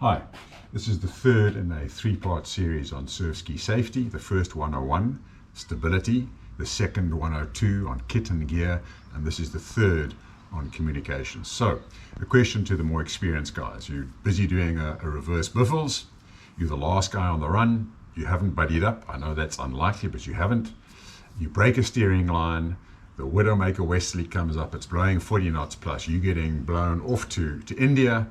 Hi, this is the third in a three-part series on SURFSKI safety. The first 101, stability, the second 102 on kit and gear, and this is the third on communication. So, the question to the more experienced guys: you're busy doing a reverse biffles, you're the last guy on the run, you haven't buddied up, I know that's unlikely, but you haven't. You break a steering line, the Widowmaker Westerly comes up, it's blowing 40 knots plus, you're getting blown off to India,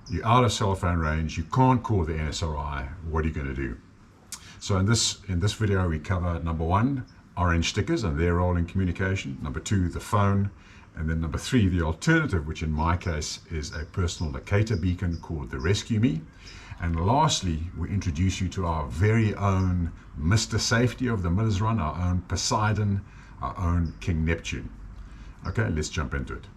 you're out of cell phone range, you can't call the NSRI, what are you going to do? So in this video we cover number one, orange stickers and their role in communication, number two, the phone, and then number three, the alternative, which in my case is a personal locator beacon called the Rescue Me. And lastly, we introduce you to our very own Mr. Safety of the Miller's Run, our own Poseidon, our own King Neptune. Okay, let's jump into it.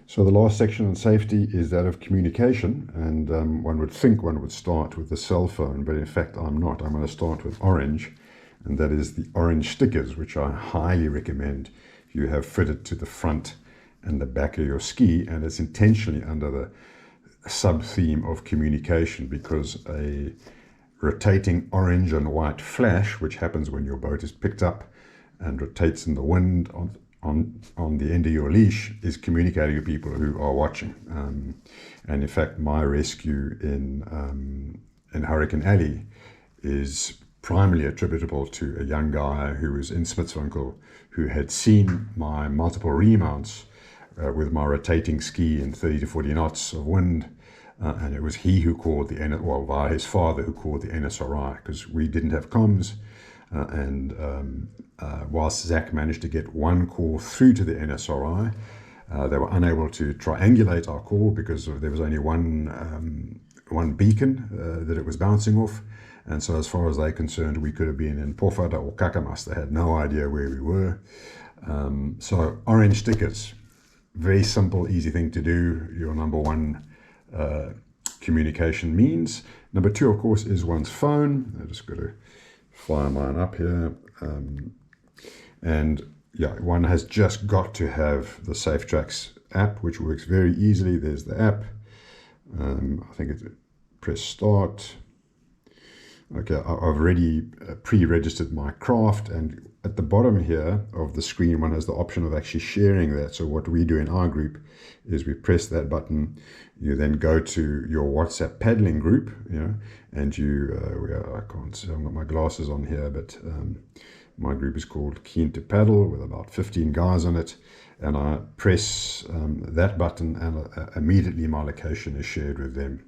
So the last section on safety is that of communication, and one would think one would start with the cell phone, but in fact I'm not. I'm going to start with orange, and that is the orange stickers, which I highly recommend you have fitted to the front and the back of your ski, and it's intentionally under the sub-theme of communication, because a rotating orange and white flash, which happens when your boat is picked up and rotates in the wind on the end of your leash, is communicating to people who are watching. And in fact, my rescue in Hurricane Alley is primarily attributable to a young guy who was in Smitswinkel, who had seen my multiple remounts with my rotating ski in 30 to 40 knots of wind, and it was he who called via his father, who called the NSRI, because we didn't have comms. Whilst Zach managed to get one call through to the NSRI, they were unable to triangulate our call because there was only one beacon that it was bouncing off. And so as far as they're concerned, we could have been in Pofada or Kakamas. They had no idea where we were. So orange stickers, very simple, easy thing to do. Your number one communication means. Number two, of course, is one's phone. I just got to fire mine up here. And yeah, one has just got to have the Safetrax app, which works very easily. There's the app. I think it's press start. Okay, I've already pre-registered my craft, and at the bottom here of the screen one has the option of actually sharing that. So what we do in our group is we press that button, you then go to your WhatsApp paddling group, and you I can't see, I've got my glasses on here, but my group is called Keen to Paddle, with about 15 guys on it, and I press that button, and immediately my location is shared with them,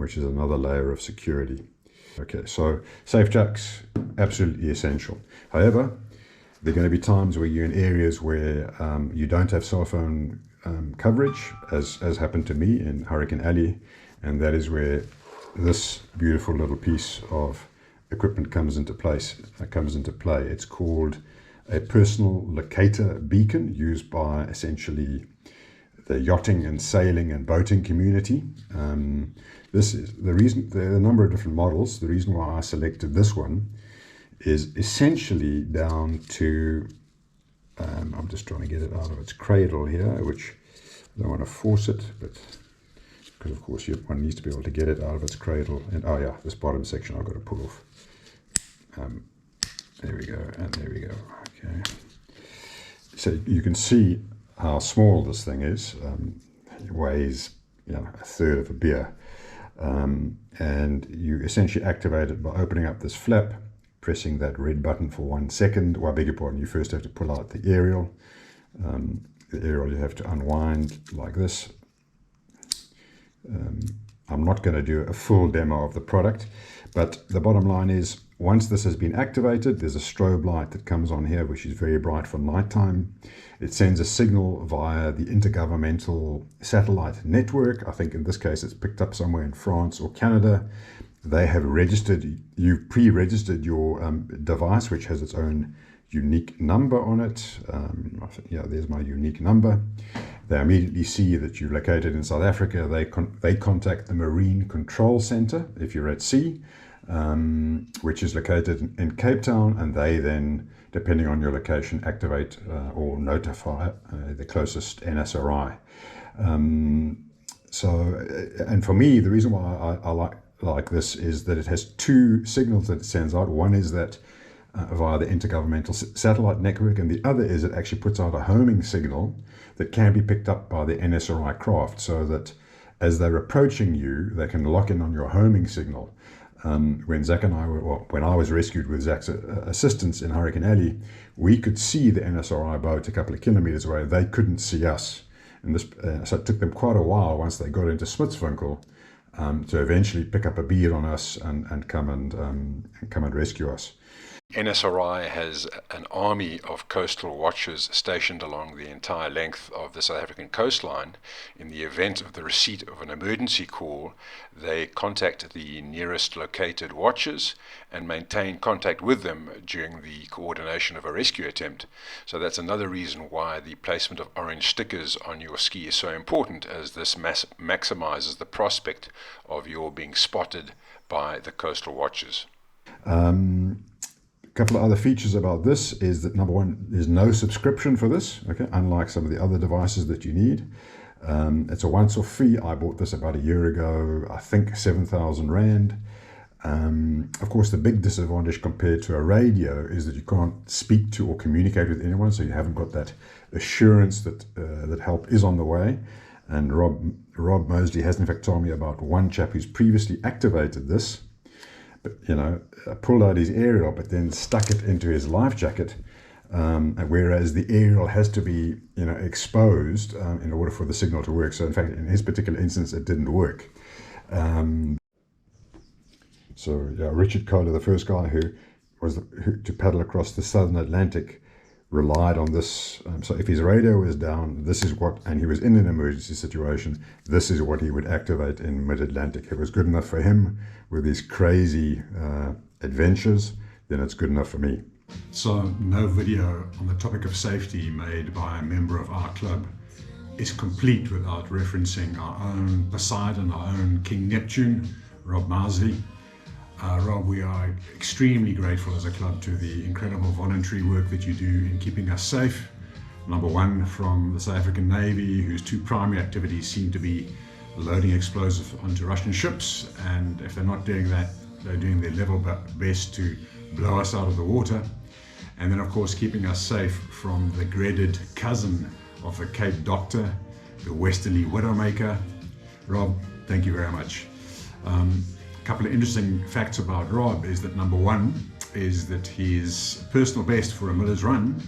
which is another layer of security. Okay, so Safetrax, absolutely essential. However, there are going to be times where you're in areas where you don't have cell phone coverage, as happened to me in Hurricane Alley, and that is where this beautiful little piece of equipment comes into play. It's called a personal locator beacon, used by essentially the yachting and sailing and boating community. This is the reason. There are a number of different models. The reason why I selected this one is essentially down to, I'm just trying to get it out of its cradle here, which I don't want to force it, but because of course one needs to be able to get it out of its cradle. And oh yeah, this bottom section I've got to pull off. There we go, and there we go. Okay, so you can see how small this thing is. It weighs a third of a beer. And you essentially activate it by opening up this flap, pressing that red button for 1 second. Well, I beg your pardon, you first have to pull out the aerial. The aerial you have to unwind like this. I'm not going to do a full demo of the product, but the bottom line is once this has been activated, there's a strobe light that comes on here, which is very bright for nighttime. It sends a signal via the intergovernmental satellite network. I think in this case it's picked up somewhere in France or Canada. They have registered, you've pre-registered your device, which has its own unique number on it. Yeah, there's my unique number. They immediately see that you're located in South Africa. They contact the Marine Control Center if you're at sea, which is located in Cape Town, and they then, depending on your location, activate or notify the closest NSRI. And for me, the reason why I like this is that it has two signals that it sends out. One is that via the intergovernmental satellite network, and the other is it actually puts out a homing signal that can be picked up by the NSRI craft, so that as they're approaching you, they can lock in on your homing signal. When Zach and I were, well, when I was rescued with Zach's assistance in Hurricane Alley, we could see the NSRI boat a couple of kilometers away. They couldn't see us, and this, so it took them quite a while once they got into Smitswinkel to eventually pick up a bead on us and come and rescue us. NSRI has an army of coastal watchers stationed along the entire length of the South African coastline. In the event of the receipt of an emergency call, they contact the nearest located watchers and maintain contact with them during the coordination of a rescue attempt. So that's another reason why the placement of orange stickers on your ski is so important, as this maximizes the prospect of your being spotted by the coastal watchers. A couple of other features about this is that, number one, there's no subscription for this, okay, unlike some of the other devices that you need. It's a once-off fee. I bought this about a year ago, I think 7,000 Rand. Of course, the big disadvantage compared to a radio is that you can't speak to or communicate with anyone, so you haven't got that assurance that that help is on the way. And Rob Mousley has in fact told me about one chap who's previously activated this, but pulled out his aerial, but then stuck it into his life jacket, whereas the aerial has to be exposed in order for the signal to work. So in fact, in his particular instance, it didn't work. So yeah, Richard Kohler, the first guy who to paddle across the Southern Atlantic, relied on this. So if his radio was down, this is what, and he was in an emergency situation, this is what he would activate in mid-Atlantic. If it was good enough for him with his crazy adventures, then it's good enough for me. So no video on the topic of safety made by a member of our club is complete without referencing our own Poseidon, our own King Neptune, Rob Mousley. Rob, we are extremely grateful as a club to the incredible voluntary work that you do in keeping us safe. Number one, from the South African Navy, whose two primary activities seem to be loading explosives onto Russian ships, and if they're not doing that, they're doing their level best to blow us out of the water. And then of course keeping us safe from the dreaded cousin of the Cape Doctor, the Westerly Widowmaker. Rob, thank you very much. A couple of interesting facts about Rob is that, number one, is that his personal best for a Miller's Run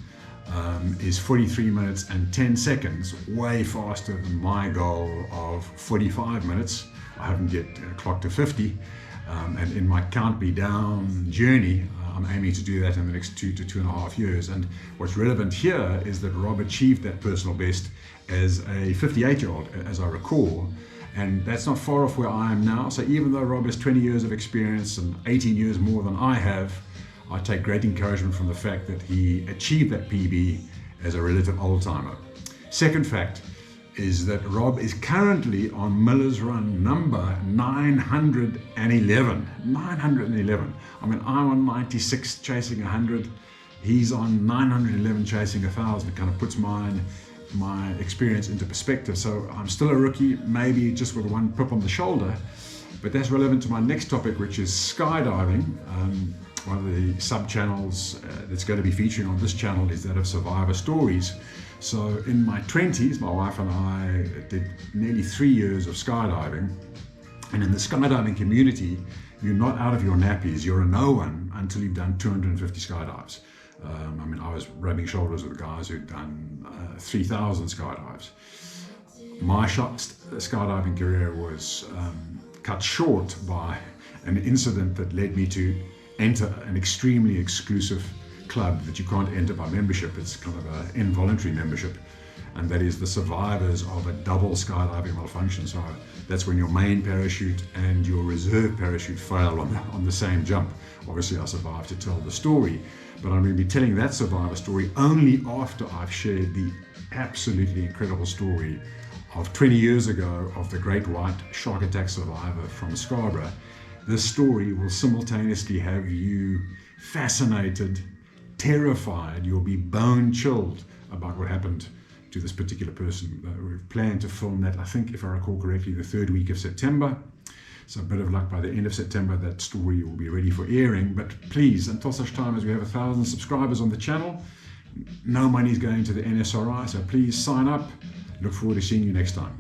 is 43 minutes and 10 seconds, way faster than my goal of 45 minutes. I haven't yet clocked to 50, and in my Can't Be Down journey, I'm aiming to do that in the next 2 to 2.5 years. And what's relevant here is that Rob achieved that personal best as a 58-year-old, as I recall. And that's not far off where I am now. So even though Rob has 20 years of experience and 18 years more than I have, I take great encouragement from the fact that he achieved that PB as a relative old-timer. Second fact is that Rob is currently on Miller's Run number 911. 911. I mean, I'm on 96 chasing 100. He's on 911 chasing 1,000. It kind of puts my experience into perspective. So I'm still a rookie, maybe just with one pip on the shoulder, but that's relevant to my next topic, which is skydiving. One of the sub-channels that's going to be featuring on this channel is that of survivor stories. So in my 20s, my wife and I did nearly 3 years of skydiving, and in the skydiving community, you're not out of your nappies, you're a no one until you've done 250 skydives. I mean, I was rubbing shoulders with guys who'd done 3,000 skydives. My skydiving career was cut short by an incident that led me to enter an extremely exclusive club that you can't enter by membership. It's kind of an involuntary membership, and that is the survivors of a double skydiving malfunction. So that's when your main parachute and your reserve parachute fail on the same jump. Obviously I survived to tell the story, but I'm going to be telling that survivor story only after I've shared the absolutely incredible story of 20 years ago of the great white shark attack survivor from Scarborough. This story will simultaneously have you fascinated, terrified, you'll be bone chilled about what happened to this particular person. We've planned to film that, I think, if I recall correctly, the 3rd week of September. So a bit of luck, by the end of September that story will be ready for airing. But please, until such time as we have 1,000 subscribers on the channel, no money is going to the NSRI, so please sign up. Look forward to seeing you next time.